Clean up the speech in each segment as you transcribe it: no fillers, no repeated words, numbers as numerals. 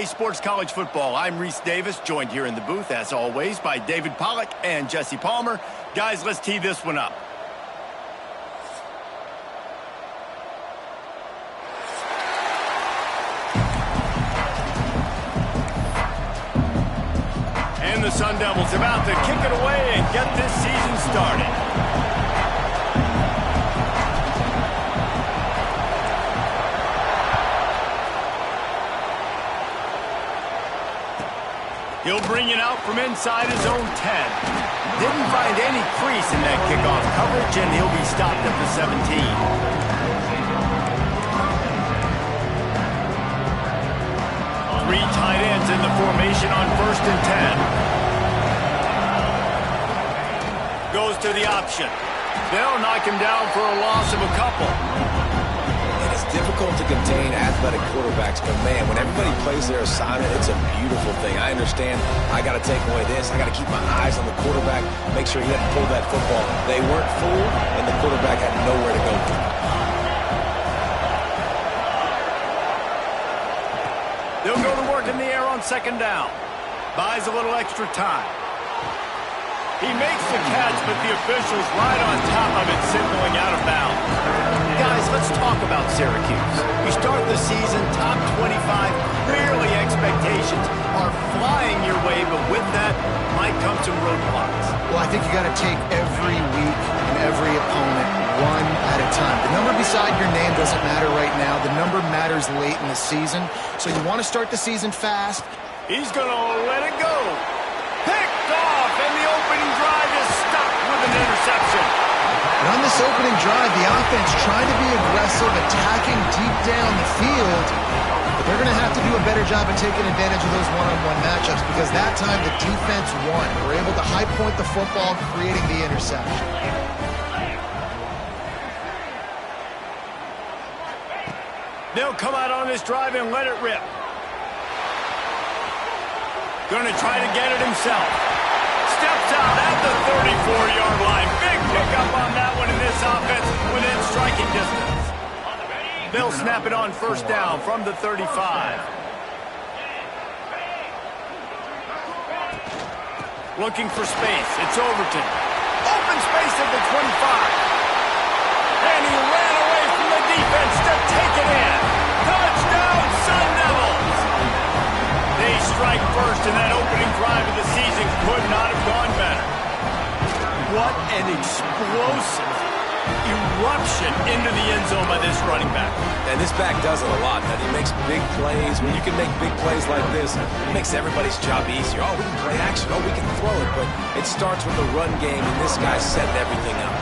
Sports College Football. I'm Reese Davis, joined here in the booth, as always, by David Pollack and Jesse Palmer. Guys, let's tee this one up. And the Sun Devils about to kick it away and get this season started. He'll bring it out from inside his own 10. Didn't find any crease in that kickoff coverage, and he'll be stopped at the 17. Three tight ends in the formation on 1st and 10. Goes to the option. They'll knock him down for a loss of a couple. It's difficult to contain athletic quarterbacks, but man, when everybody plays their assignment, it's a beautiful thing. I understand I got to take away this. I got to keep my eyes on the quarterback, make sure he doesn't pull that football. They weren't fooled, and the quarterback had nowhere to go. They'll go to work in the air on 2nd down. Buys a little extra time. He makes the catch, but the official's right on top of it, signaling out of bounds. Guys, let's talk about Syracuse. You start the season top 25. Clearly expectations are flying your way, but with that might come some roadblocks. Well, I think you got to take every week and every opponent one at a time. The number beside your name doesn't matter right now. The number matters late in the season. So you want to start the season fast. He's going to let it go. Picked off, and the opening drive is stuck with an interception. And on this opening drive, the offense trying to be aggressive, attacking deep down the field. But they're going to have to do a better job of taking advantage of those one-on-one matchups because that time the defense won. They were able to high point the football, creating the interception. They'll come out on this drive and let it rip. Going to try to get it himself. Steps out at the 34-yard line. Big pickup on that one in this offense within striking distance. They'll snap it on 1st down from the 35. Looking for space. It's Overton. Open space at the 25. And he ran away from the defense to take it in. Touchdown, Sun Devils! They strike first, and that opening drive of the season could not have gone better. What an explosive eruption into the end zone by this running back. And this back does it a lot. That he makes big plays. When you can make big plays like this, it makes everybody's job easier. Oh, we can play action. Oh, we can throw it. But it starts with the run game, and this guy's setting everything up.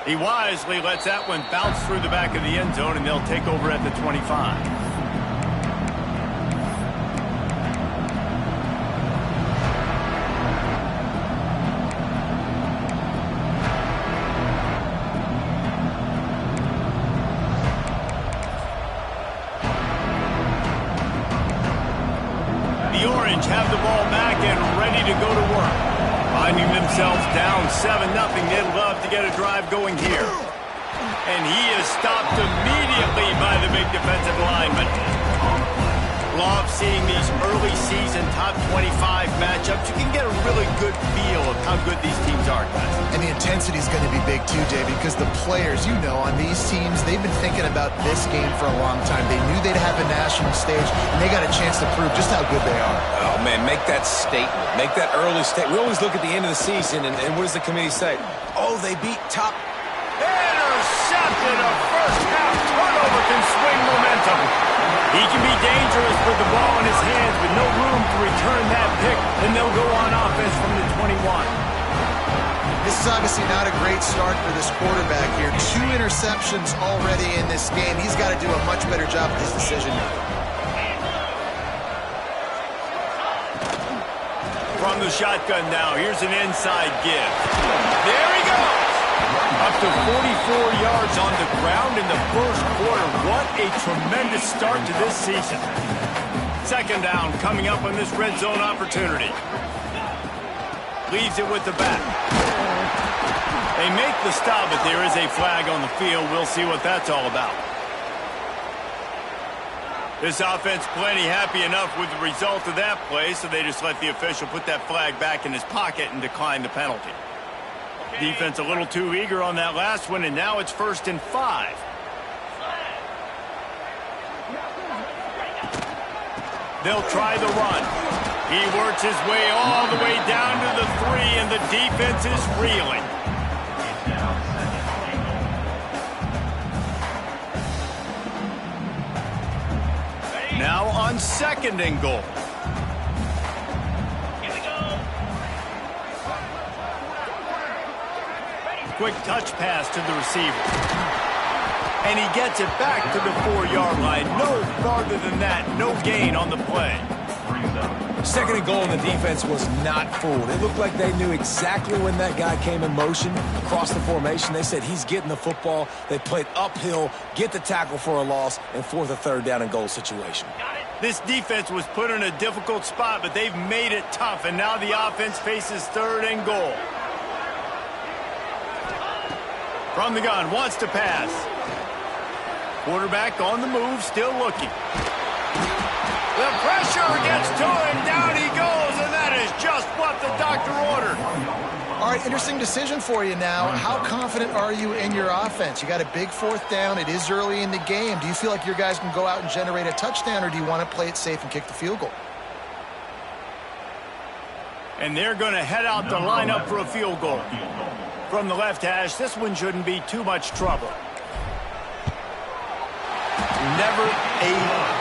He wisely lets that one bounce through the back of the end zone, and they'll take over at the 25. The Orange have the ball back and ready to go to work. Finding themselves down 7-0, they'd love to get a drive going here. And he is stopped immediately by the big defensive lineman. Love seeing these early season top 25 matchups. You can get a really good feel of how good these teams are, guys. And the intensity is going to be big too, David, because the players, you know, on these teams, they've been thinking about this game for a long time. They knew they'd have a national stage, and they got a chance to prove just how good they are. Oh, man, make that statement. Make that early statement. We always look at the end of the season, and what does the committee say? Oh, they beat top. Intercepted. A first-half turnover can swing momentum. He can be dangerous with the ball in his hands, with no room to return that pick, and they'll go on offense from the 21. This is obviously not a great start for this quarterback here. 2 interceptions already in this game. He's got to do a much better job with his decision making. From the shotgun now, here's an inside give. There he goes! Up to 44 yards on the ground in the first quarter. What a tremendous start to this season. 2nd down coming up on this red zone opportunity. Leaves it with the back. They make the stop, but there is a flag on the field. We'll see what that's all about. This offense plenty happy enough with the result of that play, so they just let the official put that flag back in his pocket and decline the penalty. Defense a little too eager on that last one, and now it's 1st and 5. They'll try the run. He works his way all the way down to the 3, and the defense is reeling. Now on 2nd and goal. Here we go. Quick touch pass to the receiver. And he gets it back to the 4-yard line. No farther than that. No gain on the play. 2nd and goal, and the defense was not fooled. It looked like they knew exactly when that guy came in motion across the formation. They said he's getting the football. They played uphill, get the tackle for a loss, and force a 3rd down and goal situation. This defense was put in a difficult spot, but they've made it tough, and now the offense faces 3rd and goal. From the gun, wants to pass. Quarterback on the move, still looking. The pressure gets to him, down he goes, and that is just what the doctor ordered. All right, interesting decision for you now. How confident are you in your offense? You got a big 4th down. It is early in the game. Do you feel like your guys can go out and generate a touchdown, or do you want to play it safe and kick the field goal? And they're going to head out to line up for a field goal. From the left hash, this one shouldn't be too much trouble. Never a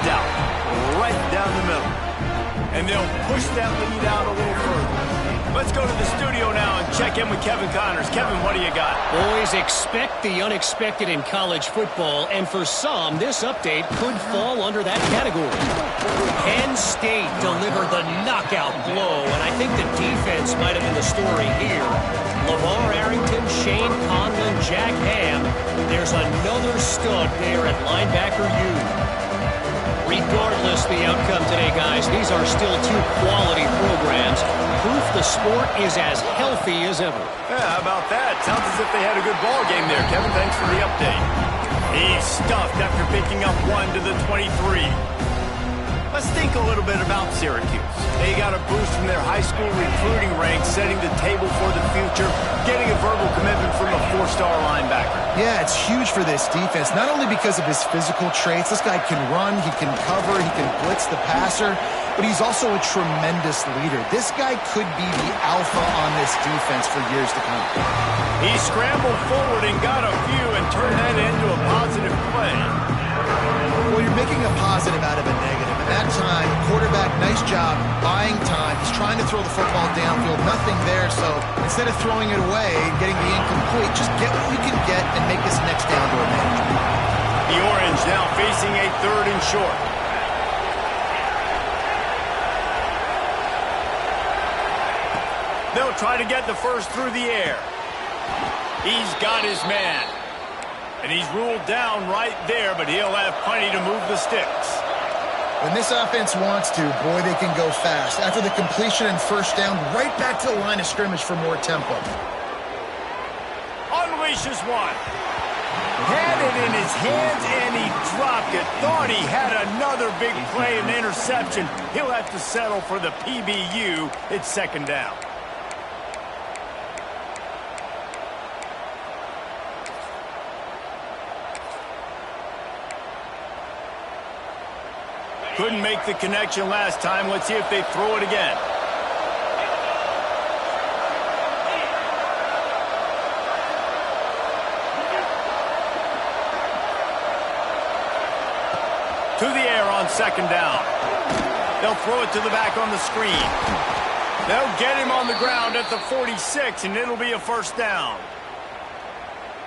doubt. Right down the middle. And they'll push that lead out a little further. Let's go to the studio now and check in with Kevin Connors. Kevin, what do you got? Boys, expect the unexpected in college football, and for some, this update could fall under that category. Penn State delivered the knockout blow, and I think the defense might have been the story here. LeVar Arrington, Shane Conlon, Jack Ham. There's another stud there at linebacker U. Regardless the outcome today, guys, these are still 2 quality programs. Proof the sport is as healthy as ever. Yeah, how about that? Sounds as if they had a good ball game there, Kevin. Thanks for the update. He's stuffed after picking up 1 to the 23. Let's think a little bit about Syracuse. They got a boost from their high school recruiting ranks, setting the table for the future, getting a verbal commitment from a 4-star linebacker. Yeah, it's huge for this defense, not only because of his physical traits. This guy can run, he can cover, he can blitz the passer, but he's also a tremendous leader. This guy could be the alpha on this defense for years to come. He scrambled forward and got a few and turned that into a positive play. Well, you're making a positive out of a negative. At that time, quarterback, nice job, buying time. He's trying to throw the football downfield, nothing there. So instead of throwing it away and getting the incomplete, just get what you can get and make this next down to a manageable. The Orange now facing a 3rd and short. They'll try to get the first through the air. He's got his man. And he's ruled down right there, but he'll have plenty to move the sticks. When this offense wants to, boy, they can go fast. After the completion and 1st down, right back to the line of scrimmage for more tempo. Unleashes one. Had it in his hands, and he dropped it. Thought he had another big play and interception. He'll have to settle for the PBU. It's 2nd down. Couldn't make the connection last time. Let's see if they throw it again. To the air on 2nd down. They'll throw it to the back on the screen. They'll get him on the ground at the 46, and it'll be a 1st down.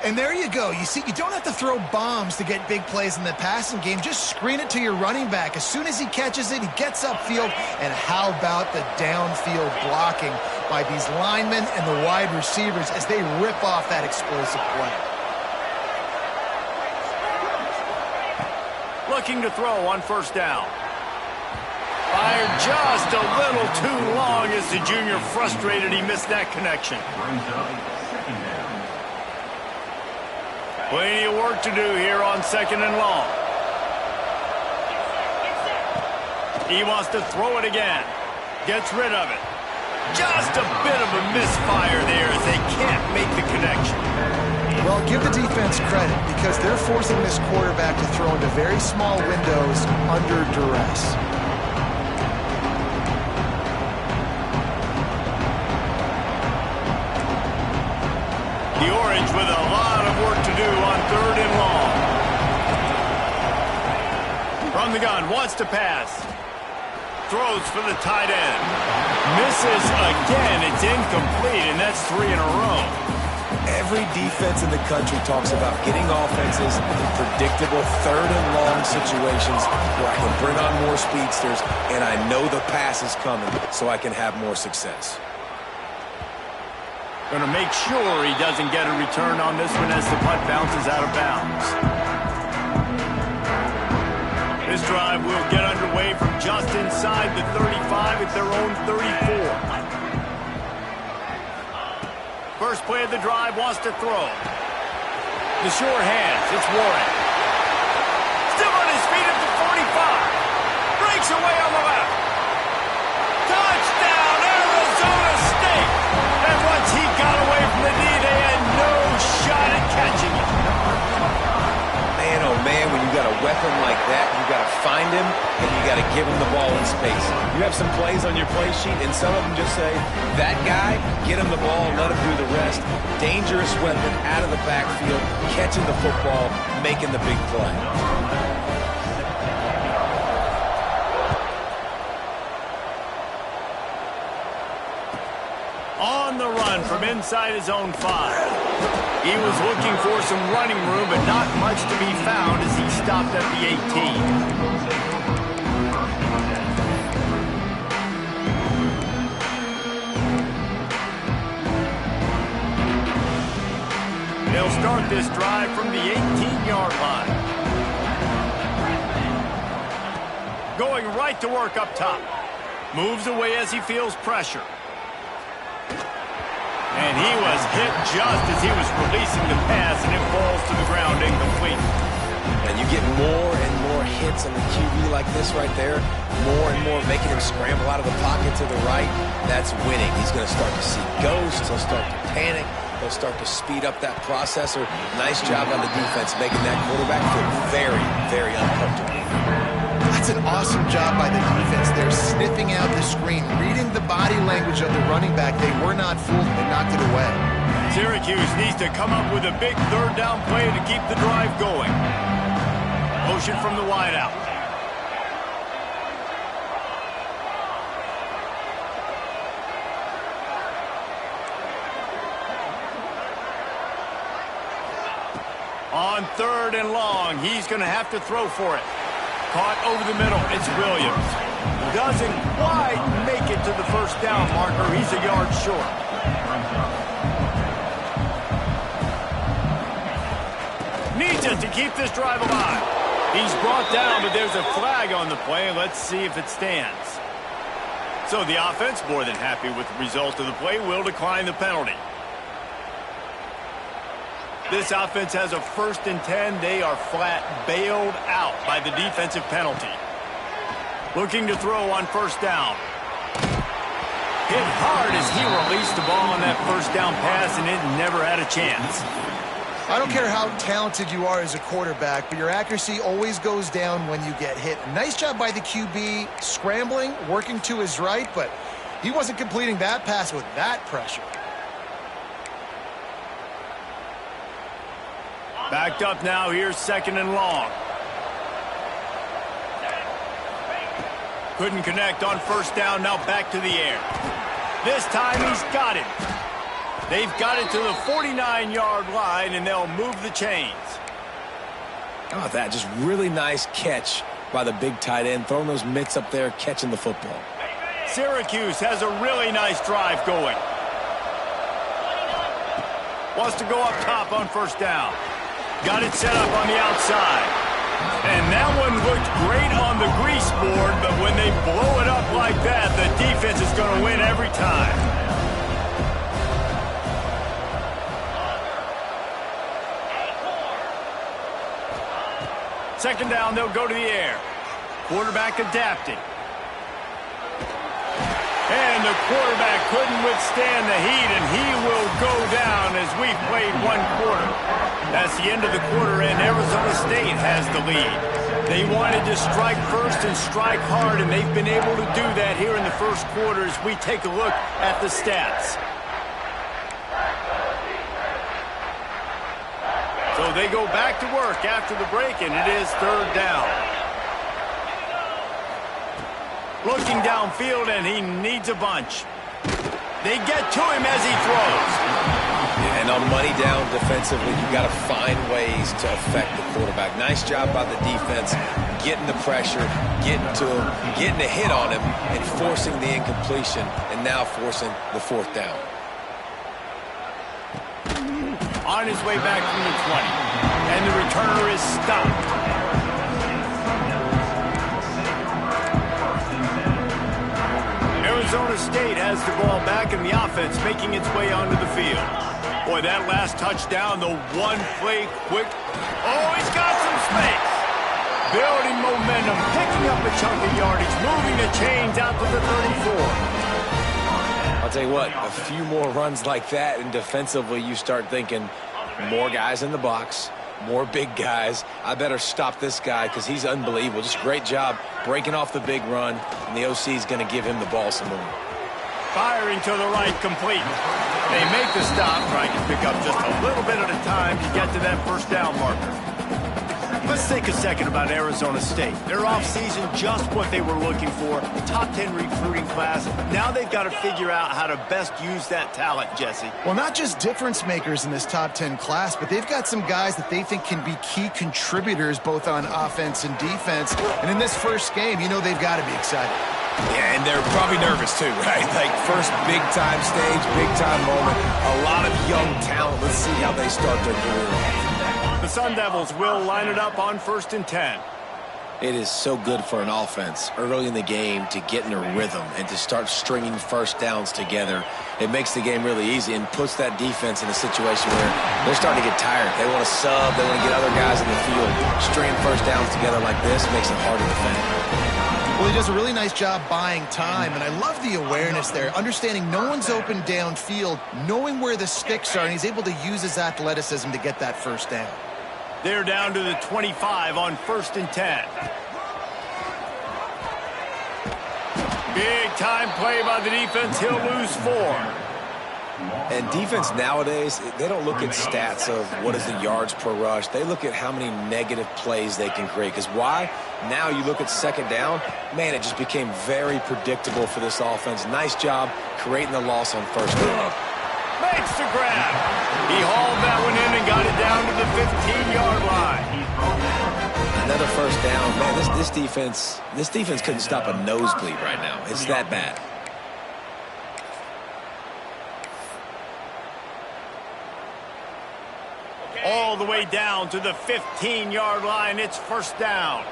And there you go. You see, you don't have to throw bombs to get big plays in the passing game. Just screen it to your running back. As soon as he catches it, he gets upfield. And how about the downfield blocking by these linemen and the wide receivers as they rip off that explosive play. Looking to throw on 1st down. Fired just a little too long as the junior frustrated he missed that connection. Plenty of work to do here on 2nd and long. He wants to throw it again. Gets rid of it. Just a bit of a misfire there as they can't make the connection. Well, give the defense credit because they're forcing this quarterback to throw into very small windows under duress. The Orange with a lot of work to do on 3rd and long. From the gun, wants to pass. Throws for the tight end. Misses again. It's incomplete, and that's 3 in a row. Every defense in the country talks about getting offenses in predictable 3rd and long situations where I can bring on more speedsters, and I know the pass is coming, so I can have more success. Going to make sure he doesn't get a return on this one as the punt bounces out of bounds. This drive will get underway from just inside the 35 at their own 34. First play of the drive, wants to throw. The sure hands, it's Warren. Still on his feet at the 45. Breaks away on the left. Touchdown, Arizona State! And once he got away from the knee, they had no shot at catching him. Man, oh man, when you got a weapon like that, you got to find him, and you got to give him the ball in space. You have some plays on your play sheet, and some of them just say, that guy, get him the ball, let him do the rest. Dangerous weapon out of the backfield, catching the football, making the big play. On the run from inside his own 5. He was looking for some running room, but not much to be found as he stopped at the 18. They'll start this drive from the 18-yard line. Going right to work up top. Moves away as he feels pressure. And he was hit just as he was releasing the pass, and it falls to the ground incomplete. And you get more and more hits on the QB like this right there, more and more making him scramble out of the pocket to the right. That's winning. He's going to start to see ghosts. He'll start to panic. He'll start to speed up that processor. Nice job on the defense making that quarterback feel very, very uncomfortable. That's an awesome job by the defense. They're sniffing out the screen, reading the body language of the running back. They were not fooled. They knocked it away. Syracuse needs to come up with a big 3rd down play to keep the drive going. Motion from the wideout. On 3rd and long, he's going to have to throw for it. Caught over the middle, it's Williams. Doesn't quite make it to the 1st down marker. He's a yard short. Needs it to keep this drive alive. He's brought down, but there's a flag on the play. Let's see if it stands. So the offense, more than happy with the result of the play, will decline the penalty. This offense has a 1st and 10. They are flat bailed out by the defensive penalty. Looking to throw on 1st down. Hit hard as he released the ball on that 1st down pass, and it never had a chance. I don't care how talented you are as a quarterback, but your accuracy always goes down when you get hit. Nice job by the QB scrambling, working to his right, but he wasn't completing that pass with that pressure. Backed up now, here's 2nd and long. Couldn't connect on 1st down, now back to the air. This time he's got it. They've got it to the 49-yard line, and they'll move the chains. Oh, that just really nice catch by the big tight end, throwing those mitts up there, catching the football. Syracuse has a really nice drive going. Wants to go up top on 1st down. Got it set up on the outside. And that one looked great on the grease board, but when they blow it up like that, the defense is going to win every time. Second down, they'll go to the air. Quarterback adapting. And the quarterback couldn't withstand the heat, and he will go down as we've played one quarter. That's the end of the quarter, and Arizona State has the lead. They wanted to strike first and strike hard, and they've been able to do that here in the first quarter as we take a look at the stats. So they go back to work after the break, and it is third down. Looking downfield, and he needs a bunch. They get to him as he throws. And on money down defensively, you've got to find ways to affect the quarterback. Nice job by the defense, getting the pressure, getting to him, getting a hit on him, and forcing the incompletion, and now forcing the fourth down. On his way back from the 20, and the returner is stopped. Arizona State has the ball back in the offense, making its way onto the field. Boy, that last touchdown, the one play quick. Oh, he's got some space. Building momentum, picking up a chunk of yardage, moving the chains out to the 34. I'll tell you what, a few more runs like that, and defensively you start thinking more guys in the box, more big guys. I better stop this guy because he's unbelievable. Just great job breaking off the big run, and the OC is going to give him the ball some more. Firing to the right, complete. They make the stop, trying to pick up just a little bit at a time to get to that first down marker. Let's take a second about Arizona State. Their offseason, just what they were looking for. Top 10 recruiting class. Now they've got to figure out how to best use that talent, Jesse. Well, not just difference makers in this top 10 class, but they've got some guys that they think can be key contributors both on offense and defense. And in this first game, you know they've got to be excited. Yeah, and they're probably nervous too, right? Like first big-time stage, big-time moment. A lot of young talent. Let's see how they start their career off. The Sun Devils will line it up on 1st and 10. It is so good for an offense early in the game to get in a rhythm and to start stringing first downs together. It makes the game really easy and puts that defense in a situation where they're starting to get tired. They want to sub. They want to get other guys in the field. Stringing first downs together like this makes it hard to defend. Well, he does a really nice job buying time, and I love the awareness there, understanding no one's open downfield, knowing where the sticks are, and he's able to use his athleticism to get that first down. They're down to the 25 on 1st and 10. Big time play by the defense. He'll lose 4. And defense nowadays, they don't look at stats of what is the yards per rush. They look at how many negative plays they can create. Because why? Now you look at second down, man, it just became very predictable for this offense. Nice job creating the loss on first down. Makes the grab. He hauled that one in and got it down to the 15-yard line. Another first down. Man, this defense couldn't stop a nosebleed right now. It's that bad. All the way down to the 15-yard line. It's first down.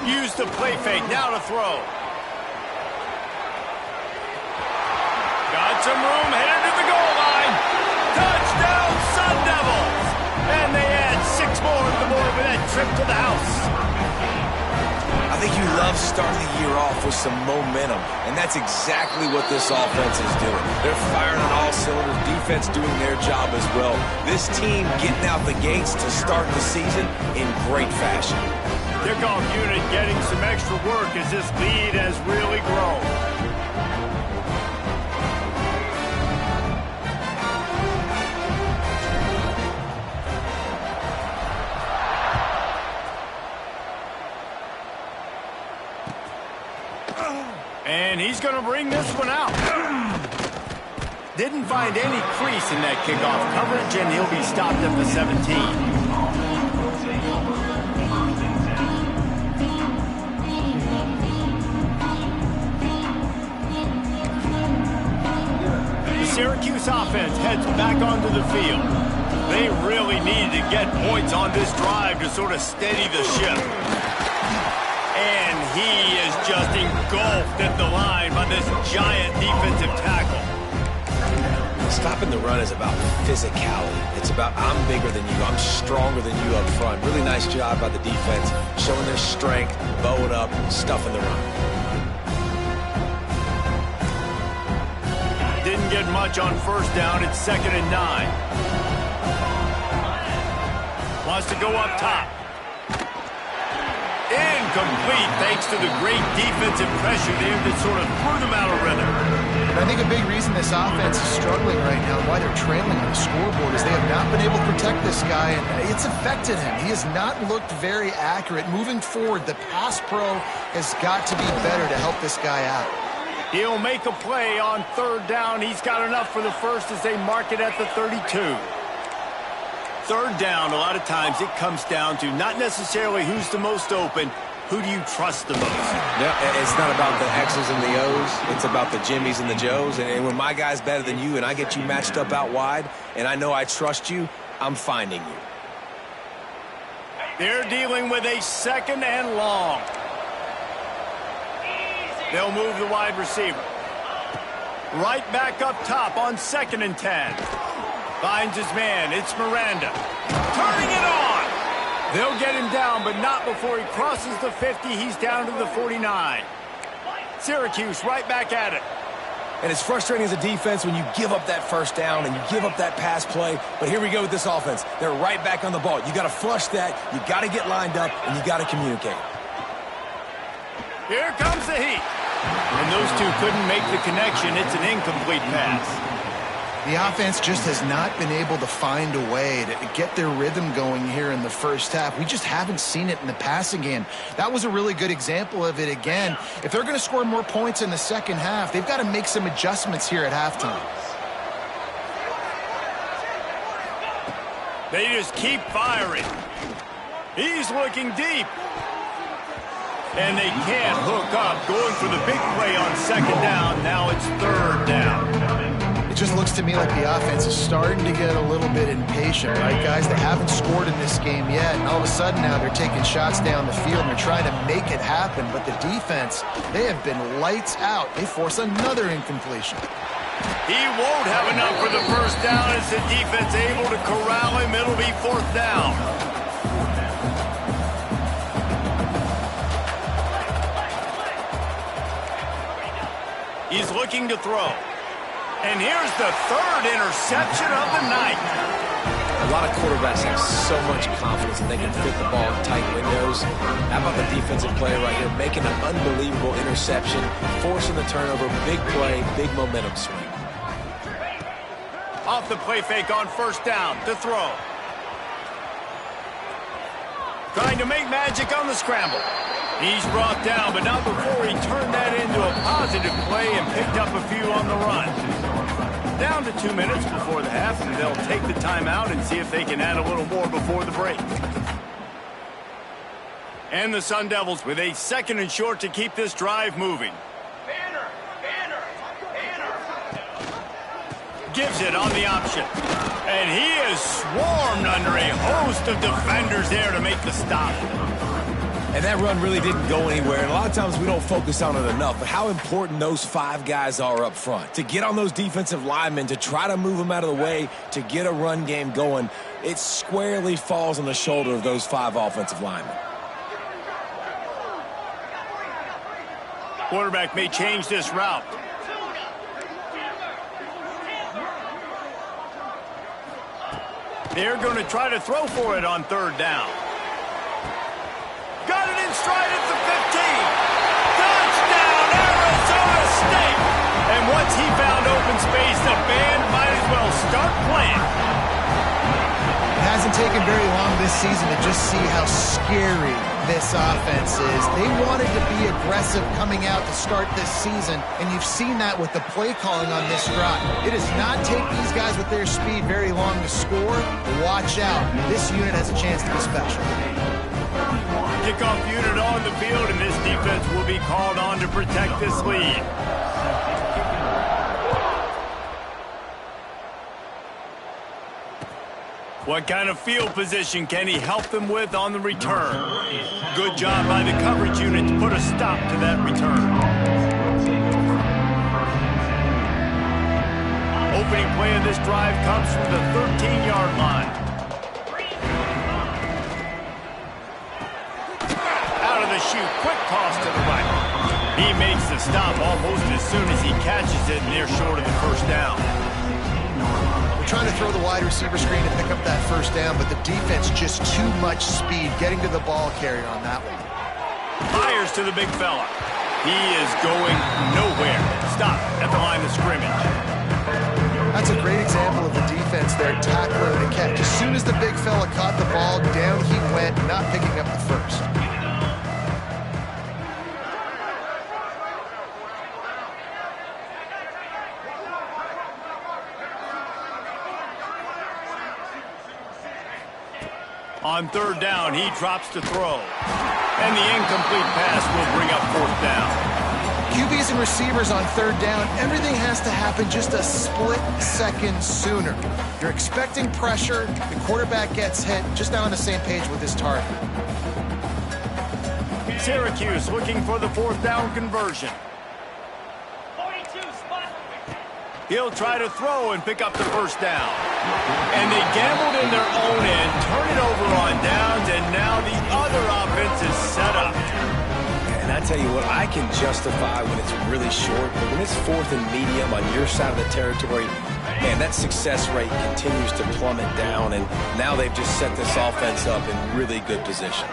Use the play fake. Now to throw. Got some room, headed to the goal line. Touchdown, Sun Devils. And they add 6 more to the board with that trip to the house. I think you love starting the year off with some momentum, and that's exactly what this offense is doing. They're firing on all cylinders, defense doing their job as well. This team getting out the gates to start the season in great fashion. Kickoff unit getting some extra work as this lead has really grown. And he's going to bring this one out. Didn't find any crease in that kickoff coverage, and he'll be stopped at the 17. The Syracuse offense heads back onto the field. They really needed to get points on this drive to sort of steady the ship. And he is just engulfed at the line by this giant defensive tackle. Stopping the run is about physicality. It's about I'm bigger than you. I'm stronger than you up front. Really nice job by the defense, showing their strength, bowing up, stuffing the run. Didn't get much on first down. It's 2nd and 9. Wants to go up top. Incomplete thanks to the great defensive pressure there that sort of threw them out of rhythm. I think a big reason this offense is struggling right now, why they're trailing on the scoreboard, is they have not been able to protect this guy, and it's affected him. He has not looked very accurate. Moving forward, the pass pro has got to be better to help this guy out. He'll make a play on 3rd down. He's got enough for the first as they mark it at the 32. 3rd down, a lot of times it comes down to not necessarily who's the most open, who do you trust the most? Yeah, it's not about the X's and the O's. It's about the Jimmies and the Joes. And when my guy's better than you and I get you matched up out wide and I know I trust you, I'm finding you. They're dealing with a 2nd and long. They'll move the wide receiver. Right back up top on 2nd and 10. Finds his man. It's Miranda. Turning it on. They'll get him down, but not before he crosses the 50. He's down to the 49. Syracuse right back at it. And it's frustrating as a defense when you give up that first down and you give up that pass play. But here we go with this offense. They're right back on the ball. You got to flush that. You got to get lined up, and you got to communicate. Here comes the heat. And those two couldn't make the connection. It's an incomplete pass. The offense just has not been able to find a way to get their rhythm going here in the first half. We just haven't seen it in the passing game. That was a really good example of it again. If they're going to score more points in the second half, they've got to make some adjustments here at halftime. They just keep firing. He's looking deep. And they can't hook up. Going for the big play on 2nd down. Now it's 3rd down. It just looks to me like the offense is starting to get a little bit impatient, right, guys? They haven't scored in this game yet, and all of a sudden now they're taking shots down the field and they're trying to make it happen. But the defense, they have been lights out. They force another incompletion. He won't have enough for the first down as the defense able to corral him. It'll be 4th down. He's looking to throw. And here's the 3rd interception of the night. A lot of quarterbacks have so much confidence that they can fit the ball in tight windows. How about the defensive player right here making an unbelievable interception, forcing the turnover, big play, big momentum swing. Off the play fake on 1st down to throw. Trying to make magic on the scramble. He's brought down, but not before he turned that into a positive play and picked up a few on the run. Down to 2 minutes before the half, and they'll take the timeout and see if they can add a little more before the break. And the Sun Devils with a 2nd and short to keep this drive moving. Gives it on the option. And he is swarmed under a host of defenders there to make the stop. And that run really didn't go anywhere. And a lot of times we don't focus on it enough. But how important those 5 guys are up front. To get on those defensive linemen, to try to move them out of the way, to get a run game going, it squarely falls on the shoulder of those 5 offensive linemen. Quarterback may change this route. They're going to try to throw for it on 3rd down. Got it in stride at the 15. Touchdown, Arizona State. And once he found open space, the band might as well start playing. It hasn't taken very long this season to just see how scary this offense is. They wanted to be aggressive coming out to start this season, and you've seen that with the play calling on this drive. It does not take these guys with their speed very long to score. Watch out. This unit has a chance to be special. Kickoff unit on the field, and this defense will be called on to protect this lead. What kind of field position can he help them with on the return? Good job by the coverage unit to put a stop to that return. opening play of this drive comes from the 13-yard line. Out of the chute, quick toss to the right. He makes the stop almost as soon as he catches it, and they're short of the first down. We're trying to throw the wide receiver screen to pick up that first down, but the defense just too much speed getting to the ball carrier on that one. Fires to the big fella. He is going nowhere. Stop at the line of scrimmage. That's a great example of the defense there, tackler to catch. As soon as the big fella caught the ball, down he went, not picking up the first. On third down, he drops to throw. And the incomplete pass will bring up fourth down. QBs and receivers on third down, everything has to happen just a split second sooner. You're expecting pressure, the quarterback gets hit, just not on the same page with his target. Syracuse looking for the fourth down conversion. He'll try to throw and pick up the first down. And they gambled in their own end, turn it over on downs, and now the other offense is set up. And I tell you what, I can justify when it's really short, but when it's fourth and medium on your side of the territory, man, that success rate continues to plummet down, and now they've just set this offense up in really good position.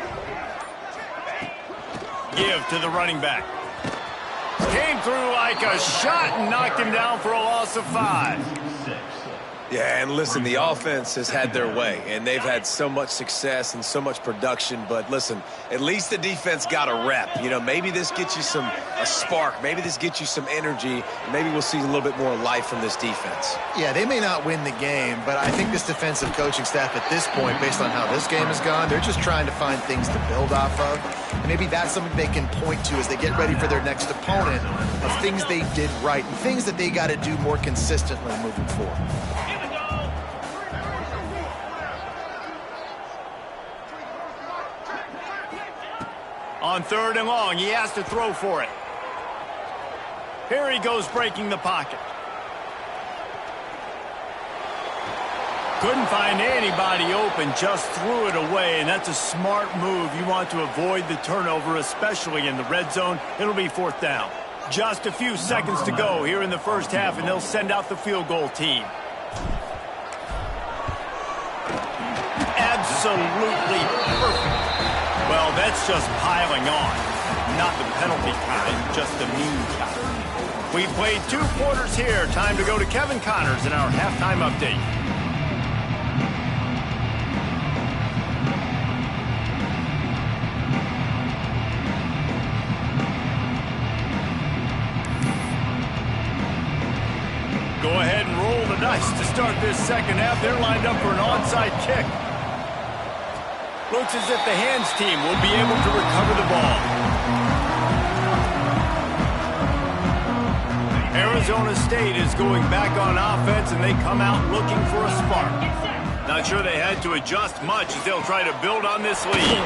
Give to the running back. Came through like a shot and knocked him down for a loss of 5. Yeah, and listen, the offense has had their way, and they've had so much success and so much production. But listen, at least the defense got a rep. You know, maybe this gets you a spark. Maybe this gets you some energy. And maybe we'll see a little bit more life from this defense. Yeah, they may not win the game, but I think this defensive coaching staff at this point, based on how this game has gone, they're just trying to find things to build off of. And maybe that's something they can point to as they get ready for their next opponent of things they did right and things that they got to do more consistently moving forward. On third and long, he has to throw for it. Here he goes breaking the pocket. Couldn't find anybody open, just threw it away, and that's a smart move. You want to avoid the turnover, especially in the red zone. It'll be fourth down. Just a few seconds to go here in the first half, and they'll send out the field goal team. Absolutely perfect. Well, that's just piling on. Not the penalty kind, just the mean kind. We played 2 quarters here. Time to go to Kevin Connors in our halftime update. Go ahead and roll the dice to start this second half. They're lined up for an onside kick. Looks as if the hands team will be able to recover the ball. Arizona State is going back on offense, and they come out looking for a spark. Not sure they had to adjust much as they'll try to build on this lead.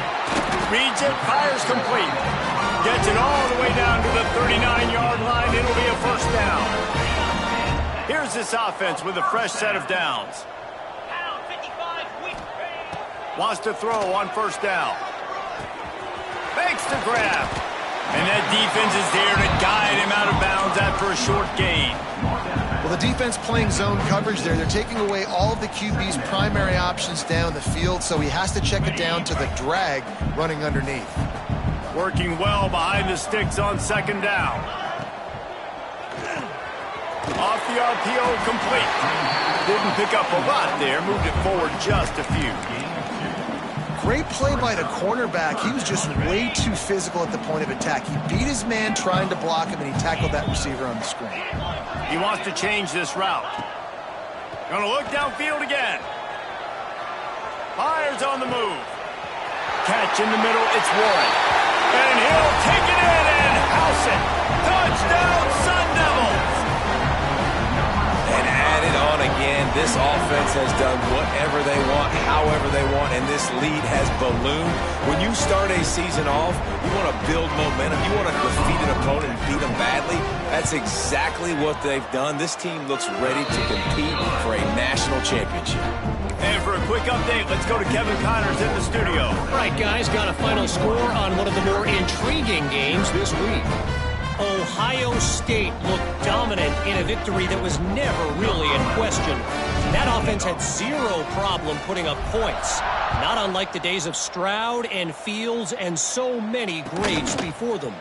Reads it, fires complete. Gets it all the way down to the 39-yard line. It'll be a first down. Here's this offense with a fresh set of downs. Wants to throw on first down. Fakes the grab. And that defense is there to guide him out of bounds after a short gain. Well, the defense playing zone coverage there. They're taking away all of the QB's primary options down the field, so he has to check it down to the drag running underneath. Working well behind the sticks on second down. Off the RPO, complete. Didn't pick up a lot there. Moved it forward just a few. Great play by the cornerback. He was just way too physical at the point of attack. He beat his man trying to block him, and he tackled that receiver on the screen. He wants to change this route. Gonna look downfield again. Fires on the move. Catch in the middle, it's Warren. And he'll take it in and house it. Touchdown, Sun Devils! And add it on again. again. This offense has done whatever they want, however they want, and this lead has ballooned. When you start a season off, you want to build momentum. You want to defeat an opponent and beat them badly. That's exactly what they've done. This team looks ready to compete for a national championship. And for a quick update, let's go to Kevin Connors in the studio. All right, guys, got a final score on one of the more intriguing games this week. Ohio State looked dominant in a victory that was never really in question. That offense had zero problem putting up points, not unlike the days of Stroud and Fields and so many greats before them.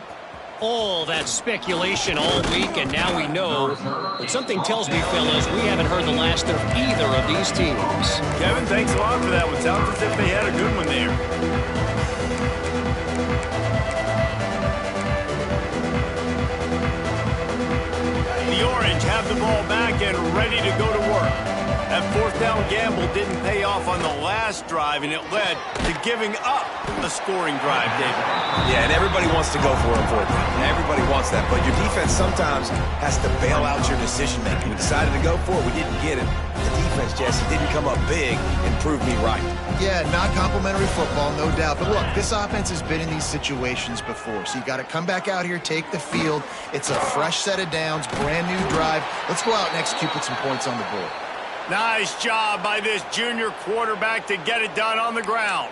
All that speculation all week, and now we know. But something tells me, fellas, we haven't heard the last of either of these teams. Kevin, thanks a lot for that one. Sounds as if they had a good one there. The Orange have the ball back and ready to go to work. That fourth down gamble didn't pay off on the last drive, and it led to giving up a scoring drive, David. Yeah, and everybody wants to go for a fourth down. Everybody wants that, but your defense sometimes has to bail out your decision-making. We decided to go for it. We didn't get it. The defense, Jesse, didn't come up big and prove me right. Yeah, not complimentary football, no doubt. But look, this offense has been in these situations before. So you got to come back out here, take the field. It's a fresh set of downs, brand new drive. Let's go out and execute, put some points on the board. Nice job by this junior quarterback to get it done on the ground.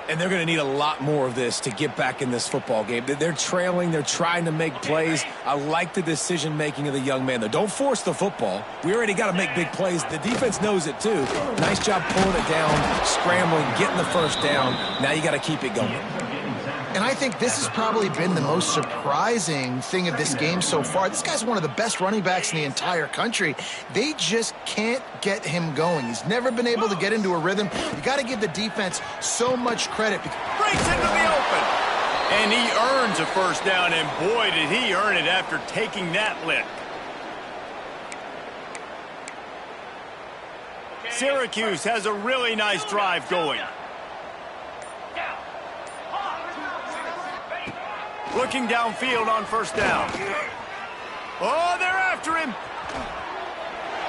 And they're going to need a lot more of this to get back in this football game. They're trailing. They're trying to make plays. I like the decision-making of the young man, though. Don't force the football. We already got to make big plays. The defense knows it, too. Nice job pulling it down, scrambling, getting the first down. Now you got to keep it going. And I think this has probably been the most surprising thing of this game so far. This guy's one of the best running backs in the entire country. They just can't get him going. He's never been able to get into a rhythm. You got to give the defense so much credit. Breaks into the open. And he earns a first down, and boy, did he earn it after taking that lick. Syracuse has a really nice drive going. Looking downfield on first down. Oh, they're after him.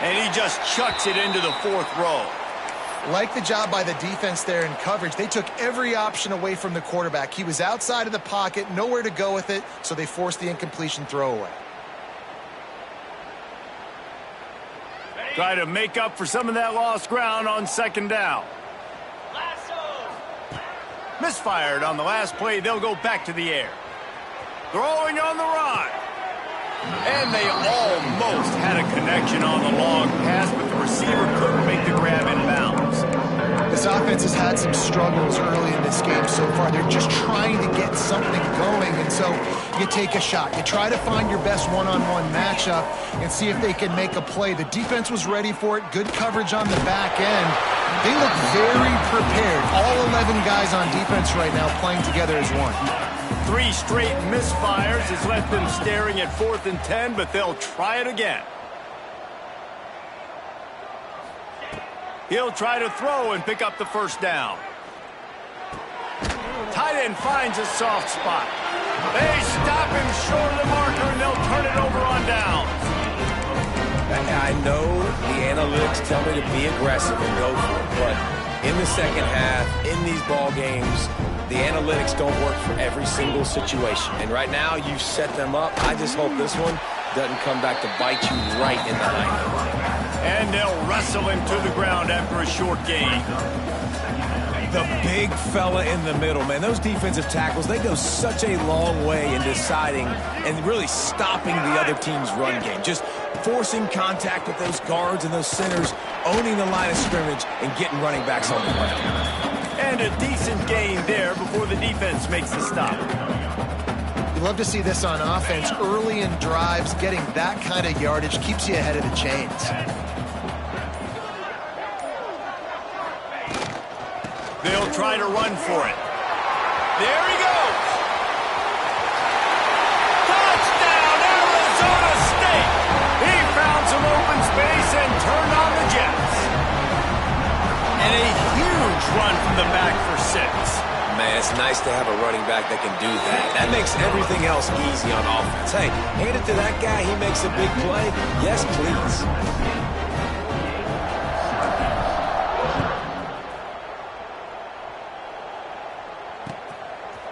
And he just chucks it into the fourth row. Like the job by the defense there in coverage. They took every option away from the quarterback. He was outside of the pocket, nowhere to go with it, so they forced the incompletion throwaway. Try to make up for some of that lost ground on second down. Misfired on the last play. They'll go back to the air. Throwing on the run. And they almost had a connection on the long pass, but the receiver couldn't make the grab in bounds. This offense has had some struggles early in this game so far. They're just trying to get something going, and so you take a shot. You try to find your best one-on-one matchup and see if they can make a play. The defense was ready for it. Good coverage on the back end. They look very prepared. All 11 guys on defense right now playing together as one. 3 straight misfires has left them staring at 4th and 10, but they'll try it again. He'll try to throw and pick up the first down. Tight end finds a soft spot. They stop him short of the marker, and they'll turn it over on downs. I know the analytics tell me to be aggressive and go for it, but in the second half, in these ball games, the analytics don't work for every single situation. And right now, you've set them up. I just hope this one doesn't come back to bite you right in the hind. And they'll wrestle him to the ground after a short gain. The big fella in the middle, man. Those defensive tackles, they go such a long way in deciding and really stopping the other team's run game. Just forcing contact with those guards and those centers, owning the line of scrimmage, and getting running backs on the ground. And a decent gain there before the defense makes the stop. You love to see this on offense. Early in drives, getting that kind of yardage keeps you ahead of the chains. They'll try to run for it. There he goes. Touchdown, Arizona State. He found some open space and turned on the Jets. And a huge run from the back for 6. Man, it's nice to have a running back that can do that. That makes everything else easy on offense. Hey, hand it to that guy. He makes a big play. Yes, please.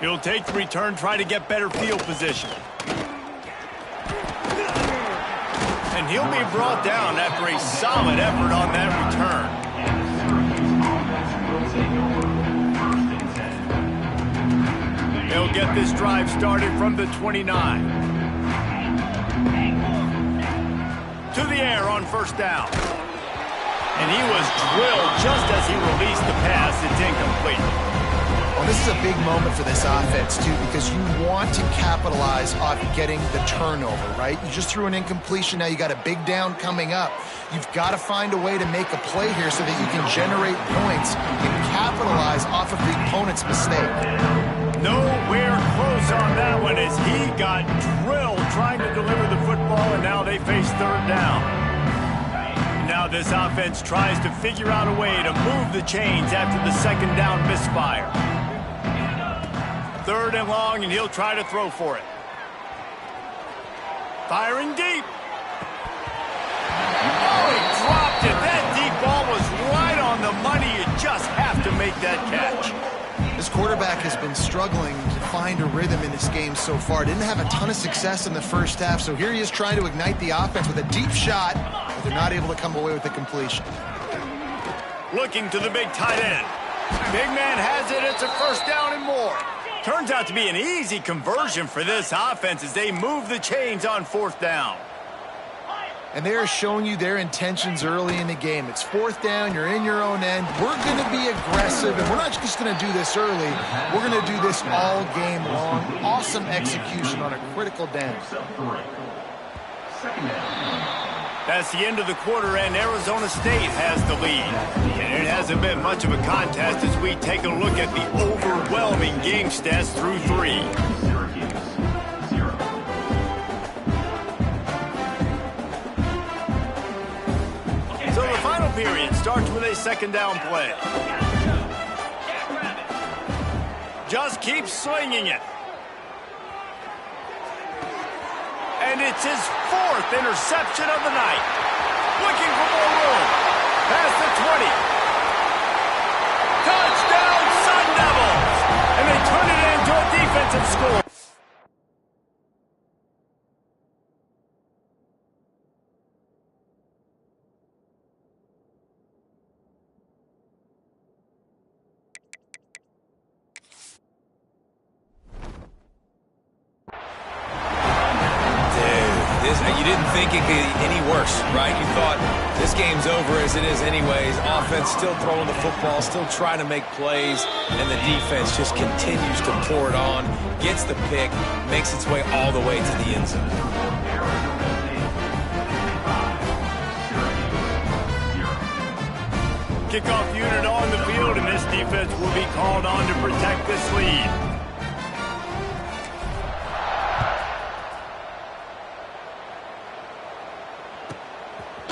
He'll take the return, try to get better field position. And he'll be brought down after a solid effort on that return. They'll get this drive started from the 29. To the air on first down. And he was drilled just as he released the pass. It's incomplete. Well, this is a big moment for this offense, too, because you want to capitalize on getting the turnover, right? You just threw an incompletion. Now you got a big down coming up. You've got to find a way to make a play here so that you can generate points and capitalize off of the opponent's mistake. Nowhere close on that one as he got drilled trying to deliver the football, and now they face third down. Now this offense tries to figure out a way to move the chains after the second down misfire. Third and long, and he'll try to throw for it. Firing deep. Oh, he dropped it. That deep ball was right on the money. You just have to make that catch. This quarterback has been struggling to find a rhythm in this game so far. Didn't have a ton of success in the first half, so here he is trying to ignite the offense with a deep shot, but they're not able to come away with the completion. Looking to the big tight end. Big man has it. It's a first down and more. Turns out to be an easy conversion for this offense as they move the chains on fourth down. And they are showing you their intentions early in the game. It's fourth down, you're in your own end. We're going to be aggressive, and we're not just going to do this early. We're going to do this all game long. Awesome execution on a critical down. That's the end of the quarter, and Arizona State has the lead. And it hasn't been much of a contest as we take a look at the overwhelming game stats through 3. So the final period starts with a second down play. Just keeps slinging it. And it's his 4th interception of the night. Looking for more room. Past the 20. Touchdown, Sun Devils! And they turn it into a defensive score. You didn't think it could be any worse, right? You thought this game's over as it is anyways. Offense still throwing the football, still trying to make plays, and the defense just continues to pour it on, gets the pick, makes its way all the way to the end zone. Kickoff unit on the field, and this defense will be called on to protect this lead.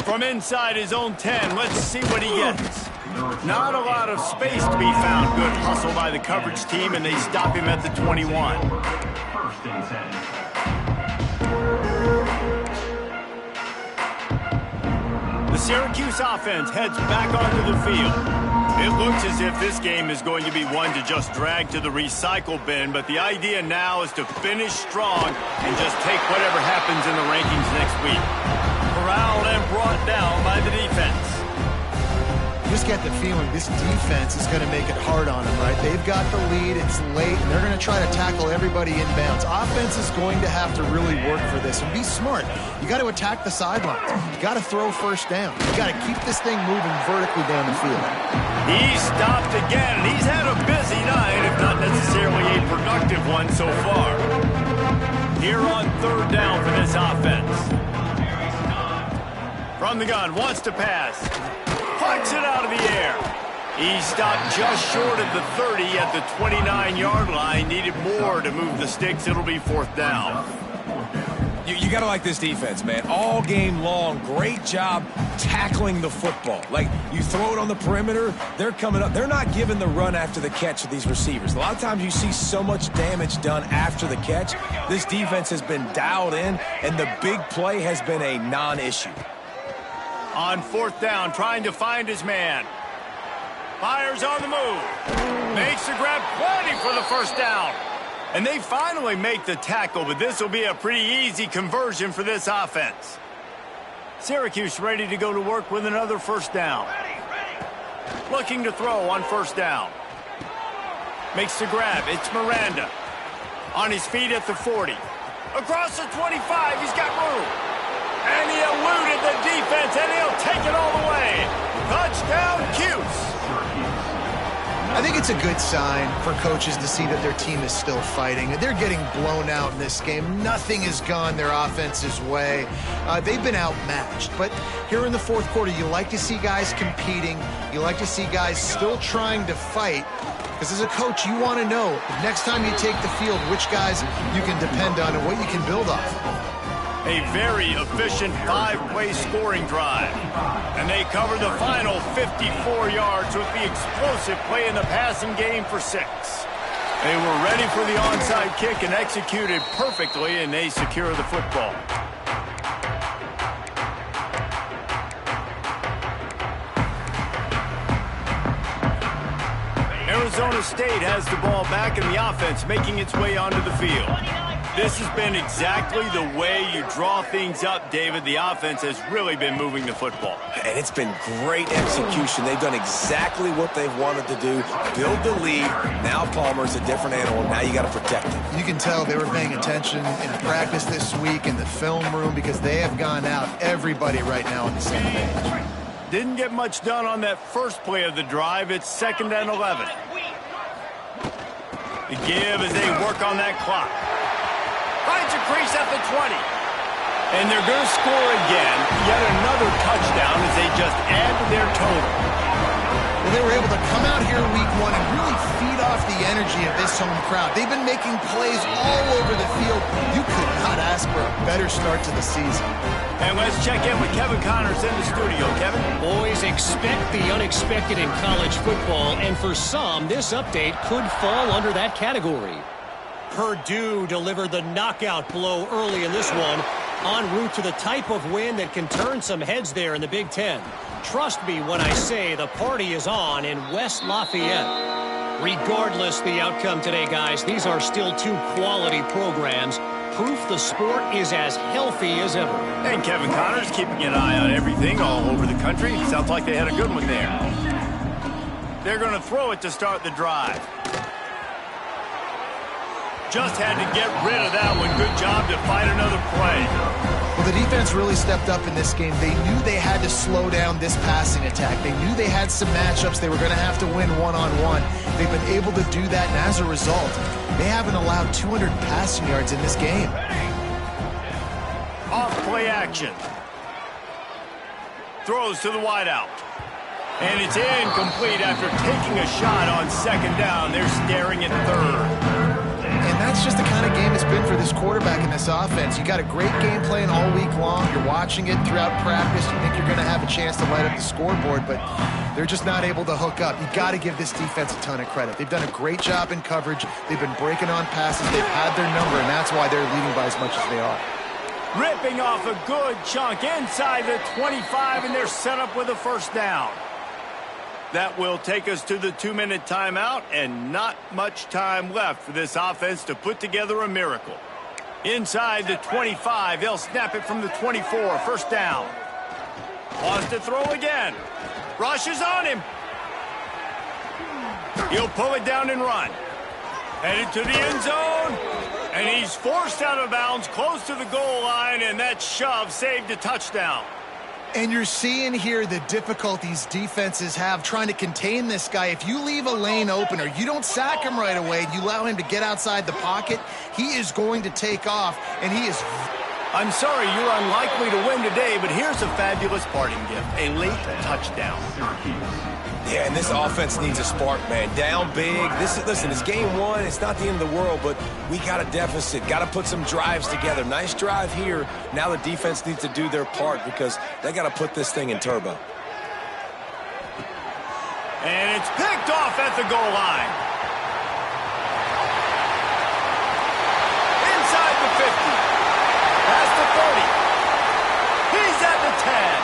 From inside his own 10, let's see what he gets. Not a lot of space to be found. Good hustle by the coverage team, and they stop him at the 21. The Syracuse offense heads back onto the field. It looks as if this game is going to be one to just drag to the recycle bin, but the idea now is to finish strong and just take whatever happens in the rankings next week. Corralled and brought down by the defense. You just get the feeling this defense is going to make it hard on them, right? They've got the lead, it's late, and they're going to try to tackle everybody inbounds. Offense is going to have to really work for this and be smart. You got to attack the sidelines. You got to throw first down. You got to keep this thing moving vertically down the field. He stopped again, and he's had a busy night, if not necessarily a productive one so far. Here on third down for this offense. From the gun, wants to pass. Pucks it out of the air. He stopped just short of the 30 at the 29-yard line. Needed more to move the sticks. It'll be fourth down. You got to like this defense, man. All game long, great job tackling the football. Like, you throw it on the perimeter, they're coming up. They're not giving the run after the catch to these receivers. A lot of times you see so much damage done after the catch. This defense has been dialed in, and the big play has been a non-issue. On fourth down, trying to find his man. Fires on the move. Makes the grab, plenty for the first down. And they finally make the tackle, but this will be a pretty easy conversion for this offense. Syracuse ready to go to work with another first down. Looking to throw on first down. Makes the grab. It's Miranda. On his feet at the 40. Across the 25, he's got room. And he eluded the defense, and he'll take it all the way. Touchdown, cuse. I think it's a good sign for coaches to see that their team is still fighting. They're getting blown out in this game. Nothing has gone their offense's way. They've been outmatched. But here in the fourth quarter, you like to see guys competing. You like to see guys still trying to fight. Because as a coach, you want to know, next time you take the field, which guys you can depend on and what you can build off. A very efficient 5-play scoring drive. And they cover the final 54 yards with the explosive play in the passing game for 6. They were ready for the onside kick and executed perfectly, and they secure the football. Arizona State has the ball back, and the offense making its way onto the field. This has been exactly the way you draw things up, David. The offense has really been moving the football. And it's been great execution. They've done exactly what they've wanted to do. Build the lead. Now Palmer's a different animal. Now you got to protect him. You can tell they were paying attention in practice this week in the film room because they have gone out everybody right now on the same page. Didn't get much done on that first play of the drive. It's 2nd and 11. The give as they work on that clock. Finds a crease at the 20. And they're going to score again. Yet another touchdown as they just add to their total. Well, they were able to come out here week 1 and really feed off the energy of this home crowd. They've been making plays all over the field. You could not ask for a better start to the season. And let's check in with Kevin Connors in the studio. Kevin? Boys, expect the unexpected in college football, and for some, this update could fall under that category. Purdue delivered the knockout blow early in this one, en route to the type of win that can turn some heads there in the Big Ten. Trust me when I say the party is on in West Lafayette. Regardless the outcome today, guys, these are still 2 quality programs. Proof the sport is as healthy as ever. And Kevin Connors keeping an eye on everything all over the country. Sounds like they had a good one there. They're going to throw it to start the drive. Just had to get rid of that one. Good job to find another play. Well, the defense really stepped up in this game. They knew they had to slow down this passing attack. They knew they had some matchups they were going to have to win one-on-one. They've been able to do that, and as a result, they haven't allowed 200 passing yards in this game. Off play action. Throws to the wideout. And it's incomplete after taking a shot on 2nd down. They're staring at 3rd. And that's just the kind of game it's been for this quarterback in this offense. You got a great game plan all week long. You're watching it throughout practice. You think you're going to have a chance to light up the scoreboard, but they're just not able to hook up. You got to give this defense a ton of credit. They've done a great job in coverage. They've been breaking on passes. They've had their number, and that's why they're leading by as much as they are. Ripping off a good chunk inside the 25, and they're set up with a first down. That will take us to the 2-minute timeout, and not much time left for this offense to put together a miracle. Inside the 25, they'll snap it from the 24, first down. Wants to throw again. Rush is on him. He'll pull it down and run. Headed to the end zone, and he's forced out of bounds close to the goal line, and that shove saved a touchdown. And you're seeing here the difficulties defenses have trying to contain this guy. If you leave a lane open or you don't sack him right away, you allow him to get outside the pocket, he is going to take off, and he is... I'm sorry you're unlikely to win today, but here's a fabulous parting gift, a late touchdown. Yeah, and this offense needs a spark, man. Down big. Listen, it's game 1. It's not the end of the world, but we got a deficit. Got to put some drives together. Nice drive here. Now the defense needs to do their part because they got to put this thing in turbo. And it's picked off at the goal line. Inside the 50. Past the 30. He's at the 10.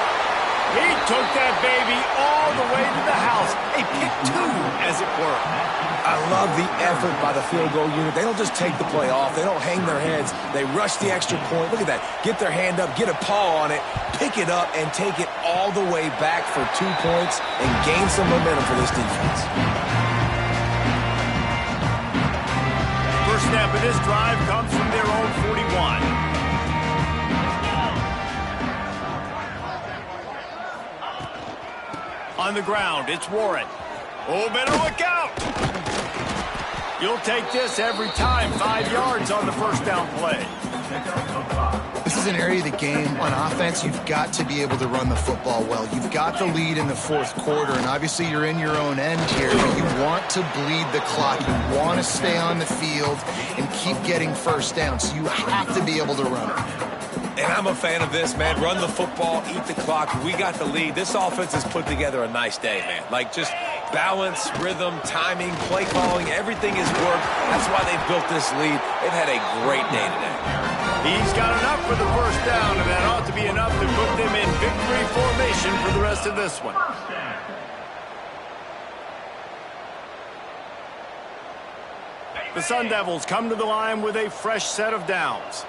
He took that baby all the way to the house. A pick 2, as it were. I love the effort by the field goal unit. They don't just take the play off. They don't hang their heads. They rush the extra point. Look at that. Get their hand up, get a paw on it, pick it up, and take it all the way back for 2 points and gain some momentum for this defense. First snap of this drive comes from their own 41. On the ground, it's Warren. Oh, better look out! You'll take this every time. 5 yards on the first down play. This is an area of the game on offense you've got to be able to run the football well. You've got the lead in the fourth quarter, and obviously you're in your own end here, but you want to bleed the clock. You want to stay on the field and keep getting first down, so you have to be able to run it. And I'm a fan of this, man. Run the football, eat the clock. We got the lead. This offense has put together a nice day, man. Like, just balance, rhythm, timing, play calling, everything has worked. That's why they've built this lead. They've had a great day today. He's got enough for the first down, and that ought to be enough to put them in victory formation for the rest of this one. The Sun Devils come to the line with a fresh set of downs.